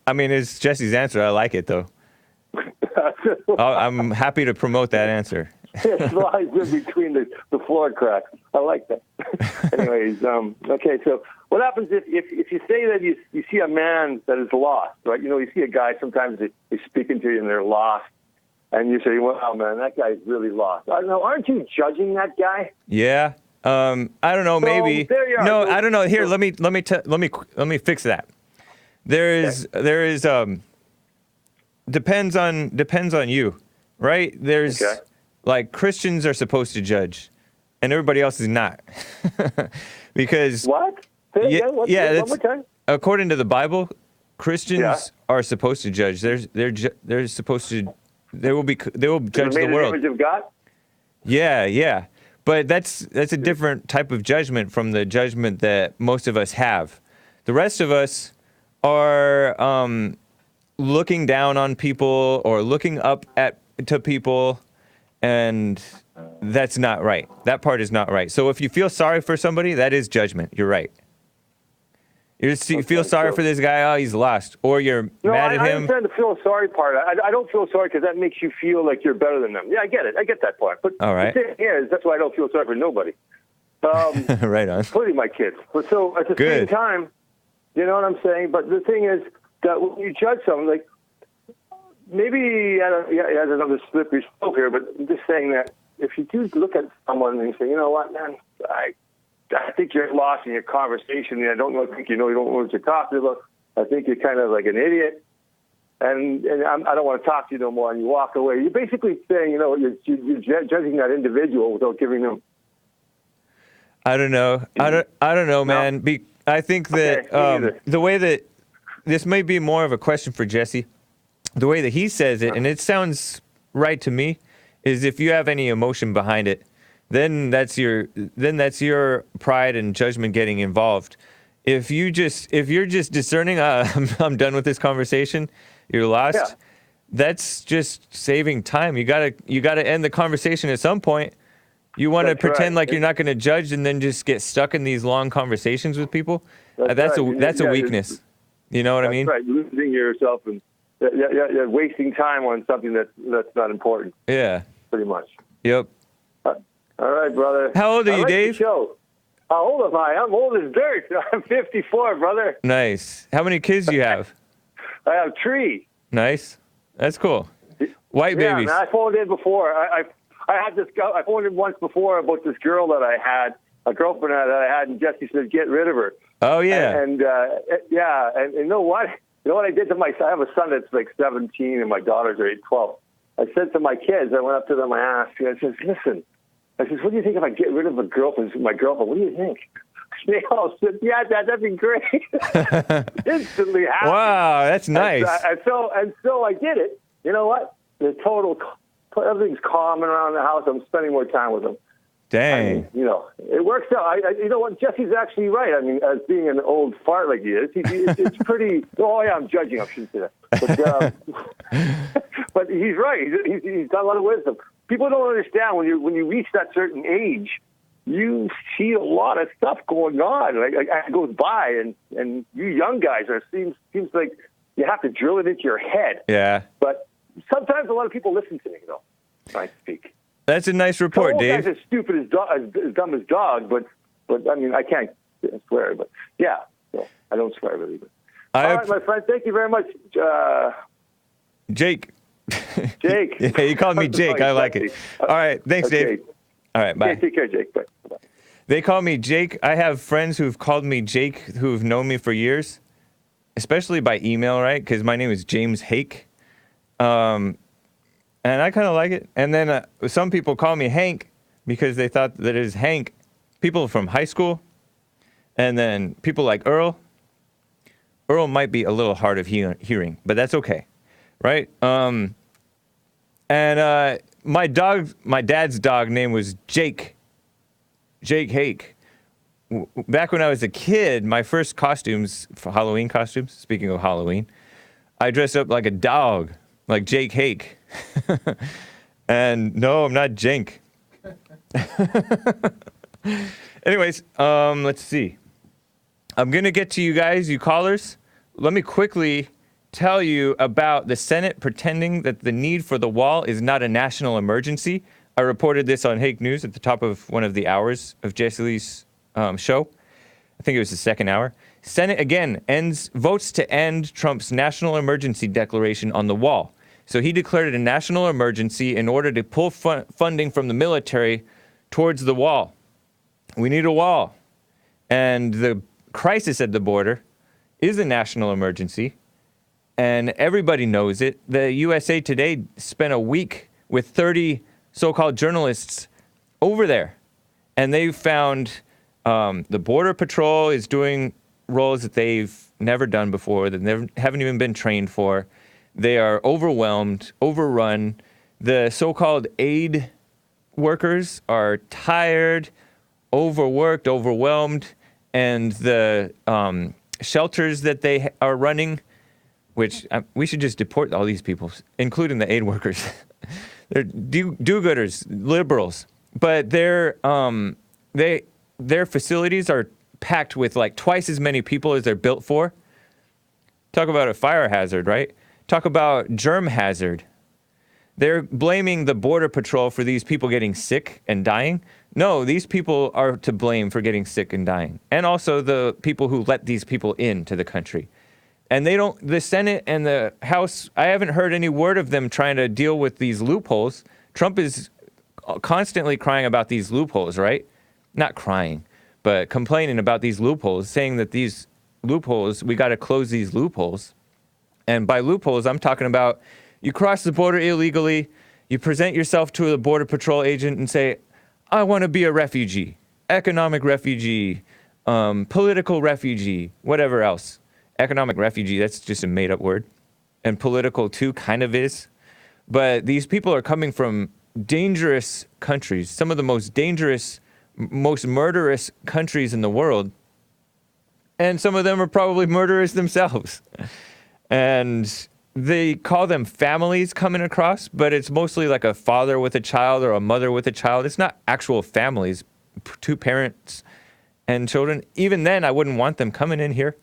B: I mean, it's Jesse's answer. I like it, though. I'm happy to promote that answer.
F: It slides in between the floor cracks. I like that. Anyways, okay, so what happens if you say that you see a man that is lost, right? You see a guy, sometimes he's speaking to you and they're lost, and you say, wow, man, that guy's really lost. I don't know, aren't you judging that guy?
B: Yeah. I don't know. Maybe.
F: There you are.
B: No, I don't know. Here, let me fix that. There is depends on you, right? There's like Christians are supposed to judge, and everybody else is not, because
F: what? One more time.
B: According to the Bible, Christians are supposed to judge. They're supposed to. They will judge the world.
F: Image of God?
B: Yeah. But that's a different type of judgment from the judgment that most of us have. The rest of us are looking down on people or looking up to people, and that's not right. That part is not right. So if you feel sorry for somebody, that is judgment. You're right. You feel sorry for this guy, oh, he's lost, or you're mad at him.
F: I understand the feel sorry part. I don't feel sorry because that makes you feel like you're better than them. Yeah, I get it. I get that part. But
B: all right.
F: The thing is, that's why I don't feel sorry for nobody.
B: Right on.
F: Including my kids. But so at the same time, you know what I'm saying? But the thing is that when you judge someone, like, maybe I have another slippery slope here, but I'm just saying that if you do look at someone and you say, you know what, man, I think you're lost in your conversation. I don't think you don't know what you're talking about. I think you're kind of like an idiot, and I don't want to talk to you no more. And you walk away. You're basically saying, you're judging that individual without giving them.
B: I don't know. I don't know, man. I think that the way that this may be more of a question for Jesse. The way that he says it, and it sounds right to me, is if you have any emotion behind it, then that's your pride and judgment getting involved. If you're just discerning, I'm done with this conversation, you're lost.
F: Yeah.
B: That's just saving time. You gotta end the conversation at some point. You want to pretend like you're not going to judge and then just get stuck in these long conversations with people. That's a weakness. You know what I mean?
F: Right, losing yourself and you're wasting time on something that's not important.
B: Yeah.
F: Pretty much.
B: Yep.
F: All right, brother.
B: How old are you, Dave?
F: How old am I? I'm old as dirt. I'm 54, brother.
B: Nice. How many kids do you have?
F: I have 3.
B: Nice. That's cool. White babies.
F: Man, I phoned in before. I had this. I phoned in once before about this girl that I had, a girlfriend that I had, and Jesse said, "Get rid of her."
B: Oh yeah.
F: And you know what? You know what I did to my son? I have a son that's like 17, and my daughters are 12. I said to my kids, I went up to them, I asked, I said, listen. I said, what do you think if I get rid of my girlfriend? What do you think? They all said, yeah, Dad, that'd be great. Instantly happy.
B: Wow, that's nice.
F: And so I did it. You know what? Everything's calm around the house. I'm spending more time with them.
B: Dang.
F: I mean, it works out. You know what? Jesse's actually right. I mean, as being an old fart like he is, it's pretty. Oh yeah, I'm judging. I shouldn't say that. But, but he's right. He's got a lot of wisdom. People don't understand when you reach that certain age, you see a lot of stuff going on. Like it goes by, and you young guys seems like you have to drill it into your head.
B: Yeah.
F: But sometimes a lot of people listen to me though when I speak.
B: That's a nice
F: The
B: report,
F: old
B: Dave.
F: guys as stupid as dumb as dogs, but I mean, I can't swear, but yeah, so I don't swear really. But. All right, my friend, thank you very much.
B: Jake.
F: Jake.
B: Yeah, you called me Jake. I like it. All right, thanks,
F: okay.
B: Dave. All right, bye.
F: Okay, take care, Jake. Bye.
B: They call me Jake. I have friends who've called me Jake who've known me for years, especially by email, right? Because my name is James Hake. And I kind of like it. And then some people call me Hank because they thought that it is Hank. People from high school. And then people like Earl. Earl might be a little hard of hearing, but that's okay, right? And my dad's dog name was Jake Hake. Back when I was a kid, my first costumes, for Halloween costumes, speaking of Halloween, I dressed up like a dog, like Jake Hake. And no, I'm not Jink. Anyways, let's see. I'm going to get to you guys, you callers. Let me quickly tell you about the Senate pretending that the need for the wall is not a national emergency. I reported this on Hake News at the top of one of the hours of Jesse Lee's show. I think it was the second hour. Senate, again, votes to end Trump's national emergency declaration on the wall. So he declared it a national emergency in order to pull funding from the military towards the wall. We need a wall. And the crisis at the border is a national emergency. And everybody knows it. The USA Today spent a week with 30 so-called journalists over there. And they found the Border Patrol is doing roles that they've never done before, that they haven't even been trained for. They are overwhelmed, overrun. The so-called aid workers are tired, overworked, overwhelmed. And the shelters that they are running, which we should just deport all these people, including the aid workers. They're do-gooders, liberals. But their facilities are packed with like twice as many people as they're built for. Talk about a fire hazard, right? Talk about germ hazard. They're blaming the Border Patrol for these people getting sick and dying. No, these people are to blame for getting sick and dying. And also the people who let these people into the country. And the Senate and the House, I haven't heard any word of them trying to deal with these loopholes. Trump is constantly crying about these loopholes, right? Not crying, but complaining about these loopholes, saying that these loopholes, we got to close these loopholes. And by loopholes, I'm talking about you cross the border illegally, you present yourself to a Border Patrol agent and say, I want to be a refugee, economic refugee, political refugee, whatever else. Economic refugee, that's just a made-up word. And political, too, kind of is. But these people are coming from dangerous countries, some of the most dangerous, most murderous countries in the world. And some of them are probably murderers themselves. And they call them families coming across, but it's mostly like a father with a child or a mother with a child. It's not actual families, two parents and children. Even then, I wouldn't want them coming in here.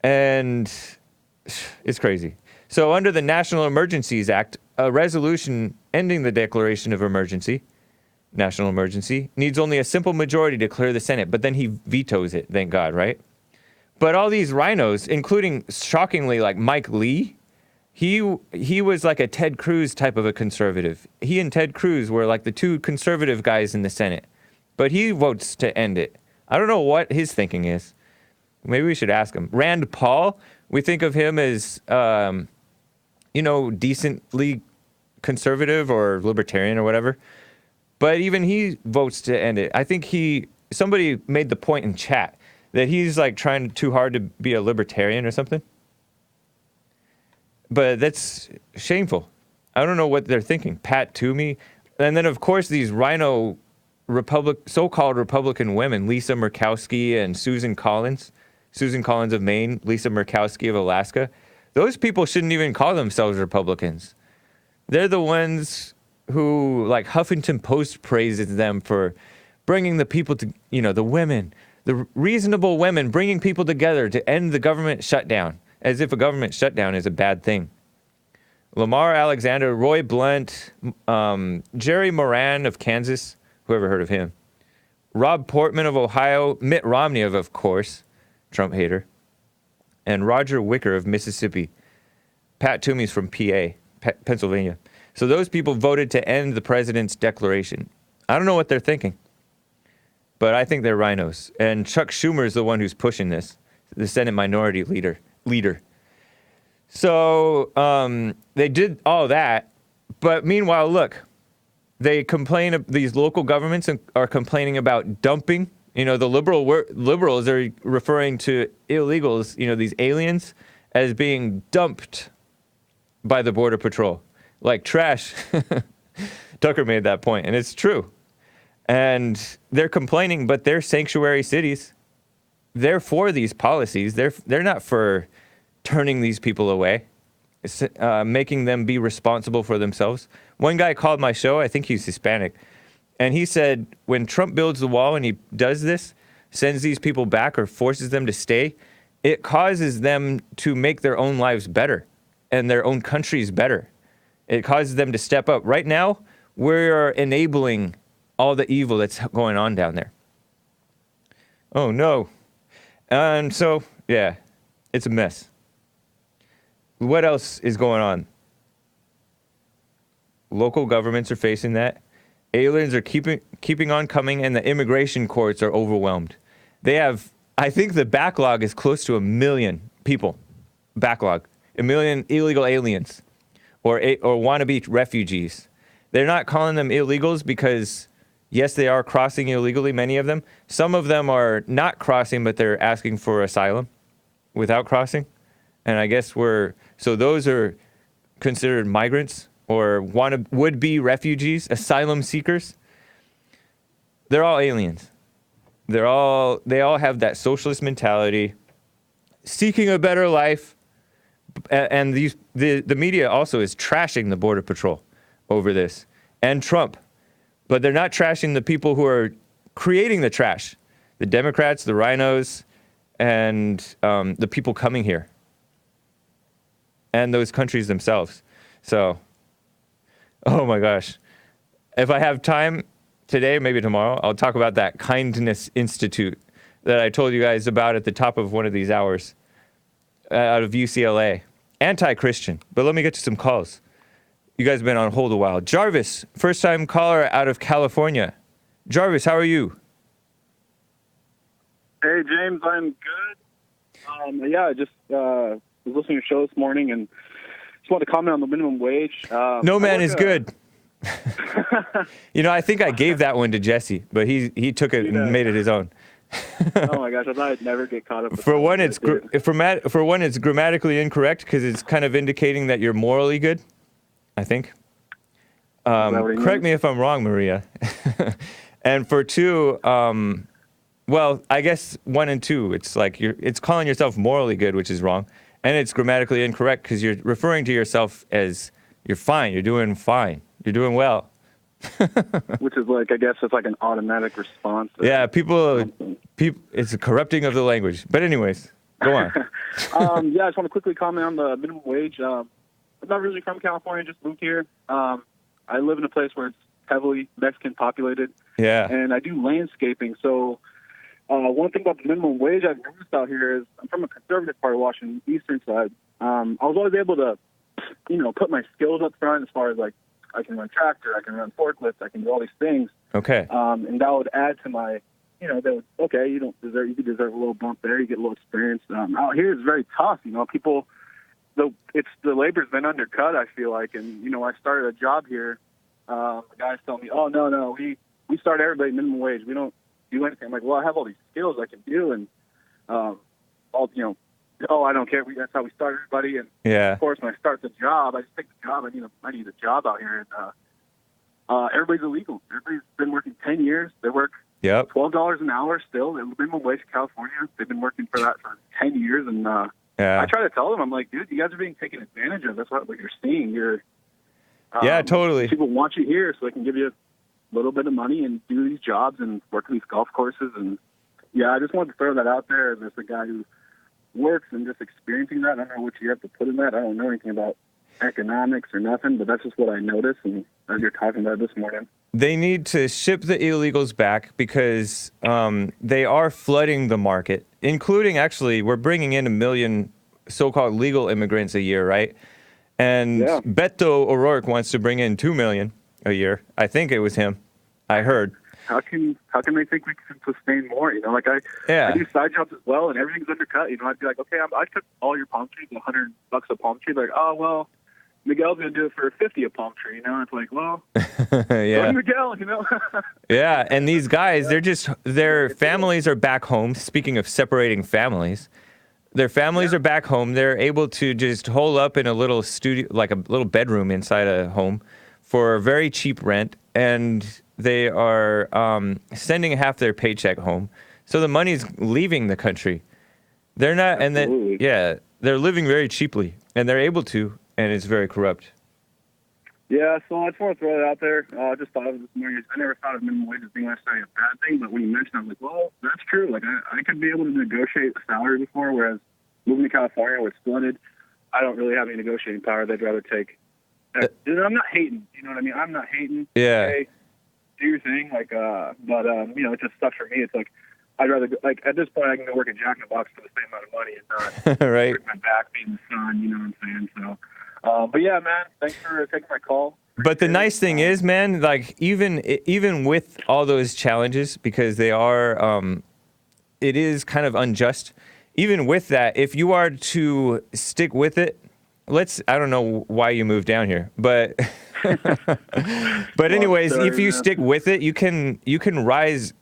B: And it's crazy. So under the National Emergencies Act, a resolution ending the declaration of national emergency, needs only a simple majority to clear the Senate. But then he vetoes it, thank God, right? But all these rhinos, including, shockingly, like Mike Lee, he was like a Ted Cruz type of a conservative. He and Ted Cruz were like the two conservative guys in the Senate. But he votes to end it. I don't know what his thinking is. Maybe we should ask him. Rand Paul, we think of him as, decently conservative or libertarian or whatever. But even he votes to end it. I think somebody made the point in chat that he's like trying too hard to be a libertarian or something. But that's shameful. I don't know what they're thinking. Pat Toomey. And then, of course, these rhino so-called Republican women, Lisa Murkowski and Susan Collins. Susan Collins of Maine, Lisa Murkowski of Alaska. Those people shouldn't even call themselves Republicans. They're the ones who, like, Huffington Post praises them for bringing the people to, the women, the reasonable women, bringing people together to end the government shutdown, as if a government shutdown is a bad thing. Lamar Alexander, Roy Blunt, Jerry Moran of Kansas, whoever heard of him, Rob Portman of Ohio, Mitt Romney of course, Trump hater, and Roger Wicker of Mississippi. Pat Toomey's from Pennsylvania. So those people voted to end the president's declaration. I don't know what they're thinking, but I think they're rhinos. And Chuck Schumer is the one who's pushing this, the Senate Minority Leader. So they did all that, but meanwhile, look, they complain. These local governments are complaining about dumping. You know, the liberals are referring to illegals, you know, these aliens, as being dumped by the Border Patrol like trash. Tucker made that point, and it's true. And they're complaining, but they're sanctuary cities. They're for these policies. They're not for turning these people away, making them be responsible for themselves. One guy called my show, I think he's Hispanic, and he said when Trump builds the wall and he does this, sends these people back or forces them to stay, it causes them to make their own lives better and their own countries better. It causes them to step up. Right now, we're enabling all the evil that's going on down there. Oh, no. And so, yeah, it's a mess. What else is going on? Local governments are facing that. Aliens are keeping on coming, and the immigration courts are overwhelmed. They have, I think the backlog is close to 1 million people. Backlog. 1 million illegal aliens or wannabe refugees. They're not calling them illegals because, yes, they are crossing illegally, many of them. Some of them are not crossing, but they're asking for asylum without crossing. And I guess so those are considered migrants or would-be refugees, asylum seekers. They're all aliens. They all have that socialist mentality, seeking a better life. And the media also is trashing the Border Patrol over this, and Trump. But they're not trashing the people who are creating the trash, the Democrats, the rhinos, and the people coming here, and those countries themselves. So, oh my gosh. If I have time today, maybe tomorrow, I'll talk about that Kindness Institute that I told you guys about at the top of one of these hours out of UCLA. Anti-Christian. But let me get to some calls. You guys have been on hold a while. Jarvis, first-time caller out of California. Jarvis, how are you?
G: Hey, James, I'm good. I just was listening to your show this morning and just wanted to comment on the minimum wage.
B: No man is good. You know, I think I gave that one to Jesse, but he took it and made it his own.
G: Oh my gosh, I thought I'd never get caught up with
B: For one, it's grammatically incorrect because it's kind of indicating that you're morally good, I think. Correct me if I'm wrong, Maria. And for two, well, I guess 1 and 2, it's like it's calling yourself morally good, which is wrong, and it's grammatically incorrect because you're referring to yourself as you're fine, you're doing fine, you're doing well.
G: Which is like, I guess it's like an automatic response.
B: Yeah, people, it's a corrupting of the language. But anyways, go on.
G: I just want to quickly comment on the minimum wage. I'm not really from California, just moved here. I live in a place where it's heavily Mexican populated.
B: Yeah.
G: And I do landscaping. So one thing about the minimum wage I've noticed out here is I'm from a conservative part of Washington, eastern side. I was always able to, put my skills up front as far as like, I can run tractor, I can run forklifts, I can do all these things.
B: Okay.
G: And that would add to my, you could deserve a little bump there, you get a little experience. Out here it's very tough, people, the labor's been undercut, I feel like. And, when I started a job here, the guys tell me, oh, no, we start everybody minimum wage. We don't do anything. I'm like, well, I have all these skills I can do. And, I don't care. That's how we start everybody. And of course, when I start the job, I just take the job. I need a job out here. And everybody's illegal. Everybody's been working 10 years. They work $12 an hour still. The minimum wage in California. They've been working for that for 10 years. And I try to tell them, I'm like, dude, you guys are being taken advantage of. That's what you're seeing.
B: Totally.
G: People want you here so they can give you a little bit of money and do these jobs and work on these golf courses. And I just wanted to throw that out there as a guy who works and just experiencing that. I don't know what you have to put in that. I don't know anything about economics or nothing, but that's just what I noticed, and as you're talking about this morning.
B: They need to ship the illegals back because they are flooding the market, including, actually, we're bringing in 1 million so-called legal immigrants a year, right? And Beto O'Rourke wants to bring in 2 million a year. I think it was him. I heard.
G: How can they think we can sustain more? You know, like I do side jobs as well, and everything's undercut. You know, I'd be like, okay, I took all your palm trees, $100 a palm tree. Like, oh well, Miguel's gonna do it for 50 a palm tree. You know, it's like, well,
B: yeah,
G: Miguel. You know.
B: Yeah, and these guys, their families are back home. Speaking of separating families, their families are back home. They're able to just hole up in a little studio, like a little bedroom inside a home, for very cheap rent, and they are sending half their paycheck home. So the money's leaving the country. They're not, and then they're living very cheaply, and they're able to, and it's very corrupt.
G: Yeah, so I just want to throw that out there. I just thought of it this morning. I never thought of minimum wage as being necessarily a bad thing, but when you mentioned it, I'm like, well, that's true. Like, I could be able to negotiate a salary before, whereas moving to California where it's flooded, I don't really have any negotiating power. They'd rather take. I'm not hating. You know what I mean? I'm not hating.
B: Yeah.
G: Okay, do your thing. Like, but you know, it just sucks for me. It's like, I'd rather, like, at this point, I can go work at Jack in the Box for the same amount of money and not
B: right.
G: break my back being the sun, you know what I'm saying? So, but yeah, man, thanks for taking my call.
B: But the nice thing is, man, like, even with all those challenges, because they are, it is kind of unjust. Even with that, if you are to stick with it, I don't know why you moved down here, but, but anyways, if you stick with it, you can rise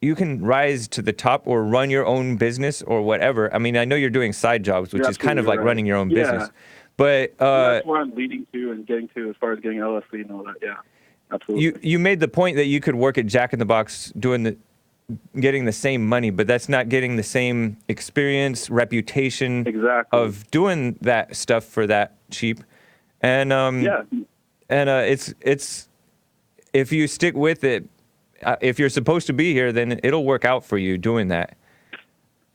B: to the top or run your own business or whatever. I mean, I know you're doing side jobs, which is kind of like running your own business. But
G: that's where I'm leading to and getting to as far as getting LLC and all that. Yeah, absolutely.
B: You made the point that you could work at Jack in the Box getting the same money, but that's not getting the same experience, reputation of doing that stuff for that cheap. And it's if you stick with it, if you're supposed to be here, then it'll work out for you doing that.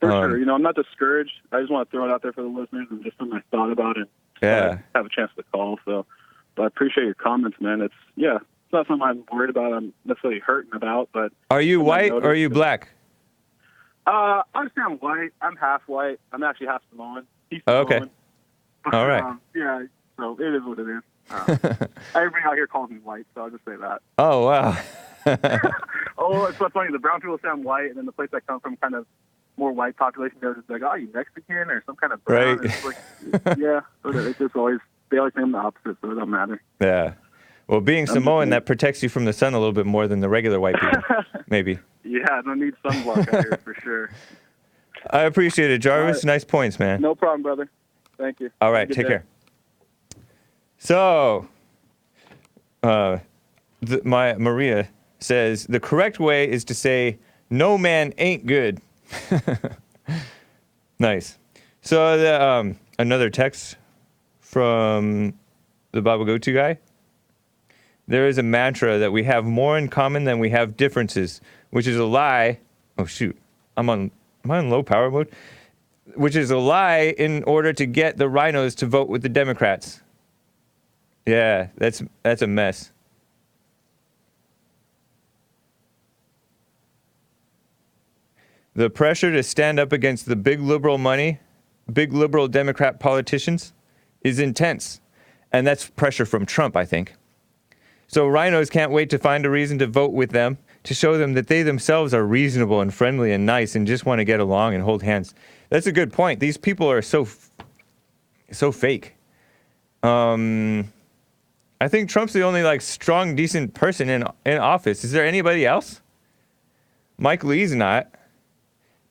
G: For sure. You know, I'm not discouraged. I just want to throw it out there for the listeners and just something I thought about it. Have a chance to call. So, but I appreciate your comments, man. It's not something I'm worried about. I'm necessarily hurting about. But
B: are you white or are you black?
G: I would say I'm white. I'm half white. I'm actually half Samoan. He's Samoan.
B: Okay.
G: But,
B: all right.
G: Yeah. So it is what it is. Everybody out here calls me white, so I'll just say that.
B: Oh wow.
G: Oh, it's so funny. The brown people say I'm white, and then the place I come from, kind of more white population, they're just like, "Oh, you Mexican or some kind of brown?"
B: Right.
G: It's like, yeah, but it's just always they always say I'm the opposite, so it doesn't matter.
B: Yeah. Well, being Samoan, that protects you from the sun a little bit more than the regular white people, maybe.
G: Yeah, I don't need sunblock out here for sure.
B: I appreciate it, Jarvis. Right. Nice points, man.
G: No problem, brother. Thank you.
B: All right, take care. So, Maria says, the correct way is to say, no man ain't good. Nice. So, another text from the Baba Go-To guy. There is a mantra that we have more in common than we have differences, which is a lie. Oh, shoot. Am I on low power mode? Which is a lie in order to get the rhinos to vote with the Democrats. Yeah, that's a mess. The pressure to stand up against the big liberal money, big liberal Democrat politicians is intense. And that's pressure from Trump, I think. So rhinos can't wait to find a reason to vote with them, to show them that they themselves are reasonable and friendly and nice and just want to get along and hold hands. That's a good point. These people are so fake. I think Trump's the only strong, decent person in office. Is there anybody else? Mike Lee's not.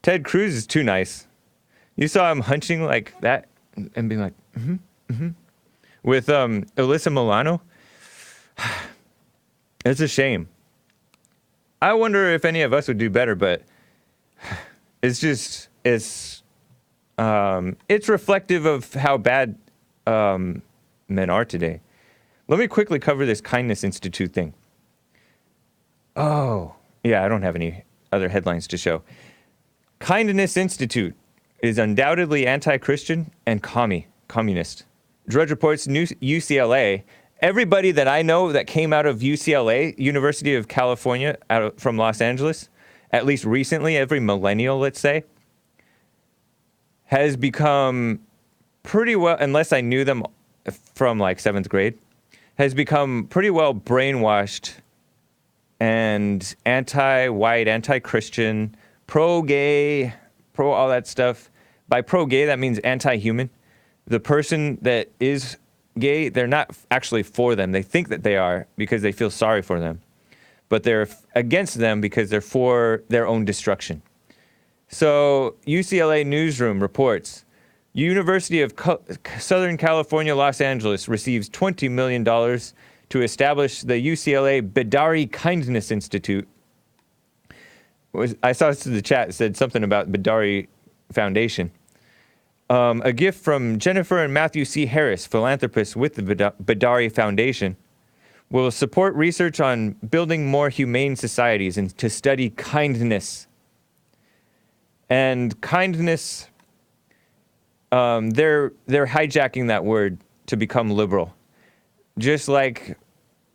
B: Ted Cruz is too nice. You saw him hunching like that and being like, with Alyssa Milano. It's a shame. I wonder if any of us would do better, but it's reflective of how bad men are today. Let me quickly cover this Kindness Institute thing. Oh, yeah, I don't have any other headlines to show. Kindness Institute is undoubtedly anti-Christian and communist. Drudge Report's UCLA. Everybody that I know that came out of UCLA, University of California, from Los Angeles, at least recently, every millennial, let's say, has become pretty well, unless I knew them from like 7th grade, has become pretty well brainwashed and anti-white, anti-Christian, pro-gay, pro all that stuff. By pro-gay, that means anti-human. The person that is gay, they're not actually for them. They think that they are because they feel sorry for them. But they're against them because they're for their own destruction. So UCLA Newsroom reports, University of Southern California, Los Angeles receives $20 million to establish the UCLA Bidari Kindness Institute. I saw this in the chat, it said something about Bidari Foundation. A gift from Jennifer and Matthew C. Harris, philanthropists with the Bidari Foundation, will support research on building more humane societies and to study kindness. And kindness, they're hijacking that word to become liberal. Just like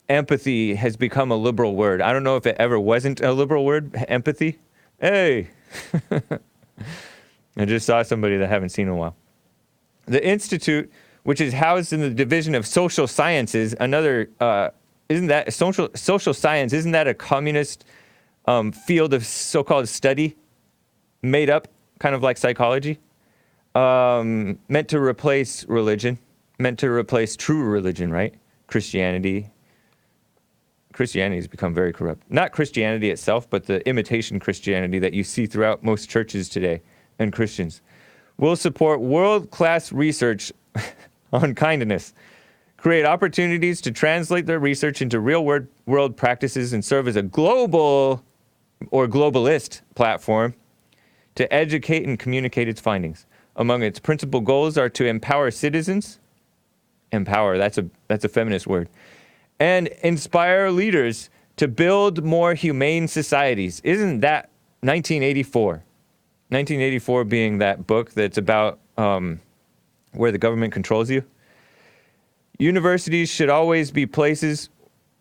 B: empathy has become a liberal word. I don't know if it ever wasn't a liberal word, empathy. Hey! I just saw somebody that I haven't seen in a while. The Institute, which is housed in the Division of Social Sciences, another, isn't that, social science, isn't that a communist field of so-called study? Made up, kind of like psychology? Meant to replace religion, meant to replace true religion, right? Christianity. Christianity has become very corrupt. Not Christianity itself, but the imitation Christianity that you see throughout most churches today. And Christians will support world-class research on kindness, create opportunities to translate their research into real-world practices, and serve as a global or globalist platform to educate and communicate its findings. Among its principal goals are to empower citizens, empower, that's a feminist word, and inspire leaders to build more humane societies. Isn't that 1984? 1984 being that book that's about where the government controls you. Universities should always be places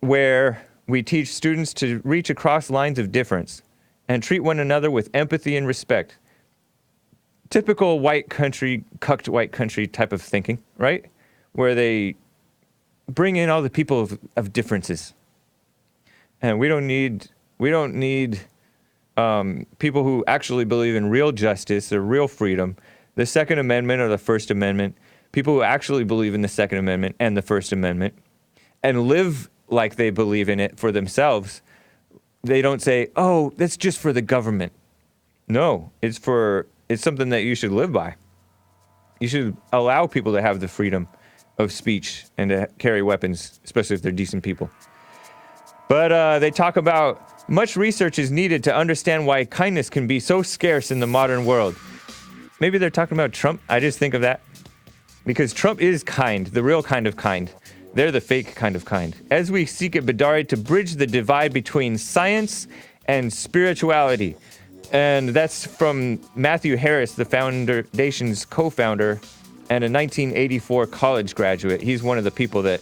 B: where we teach students to reach across lines of difference and treat one another with empathy and respect. Typical white country, cucked white country type of thinking, right? Where they bring in all the people of differences. And we don't need people who actually believe in real justice or real freedom, the Second Amendment or the First Amendment, people who actually believe in the Second Amendment and the First Amendment, and live like they believe in it for themselves. They don't say, oh, that's just for the government. No, it's something that you should live by. You should allow people to have the freedom of speech and to carry weapons, especially if they're decent people. But they talk about much research is needed to understand why kindness can be so scarce in the modern world. Maybe they're talking about Trump. I just think of that. Because Trump is kind, the real kind of kind. They're the fake kind of kind. As we seek at Bidari to bridge the divide between science and spirituality. And that's from Matthew Harris, the foundation's co-founder and a 1984 college graduate. He's one of the people that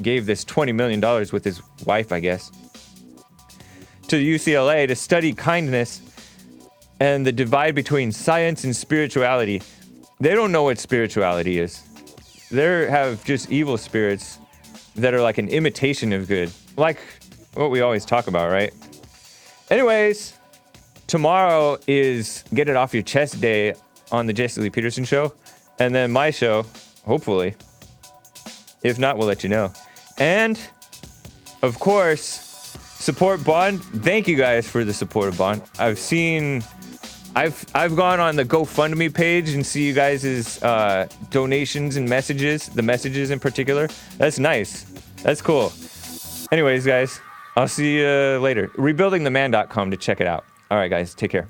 B: gave this $20 million with his wife, I guess, to UCLA to study kindness and the divide between science and spirituality. They don't know what spirituality is. They have just evil spirits that are like an imitation of good. Like what we always talk about, right? Anyways, tomorrow is Get It Off Your Chest Day on the Jesse Lee Peterson Show. And then my show, hopefully. If not, we'll let you know. And, of course, support Bond. Thank you guys for the support of Bond. I've gone on the GoFundMe page and see you guys' donations and messages, the messages in particular. That's nice. That's cool. Anyways, guys, I'll see you later. Rebuildingtheman.com to check it out. All right, guys, take care.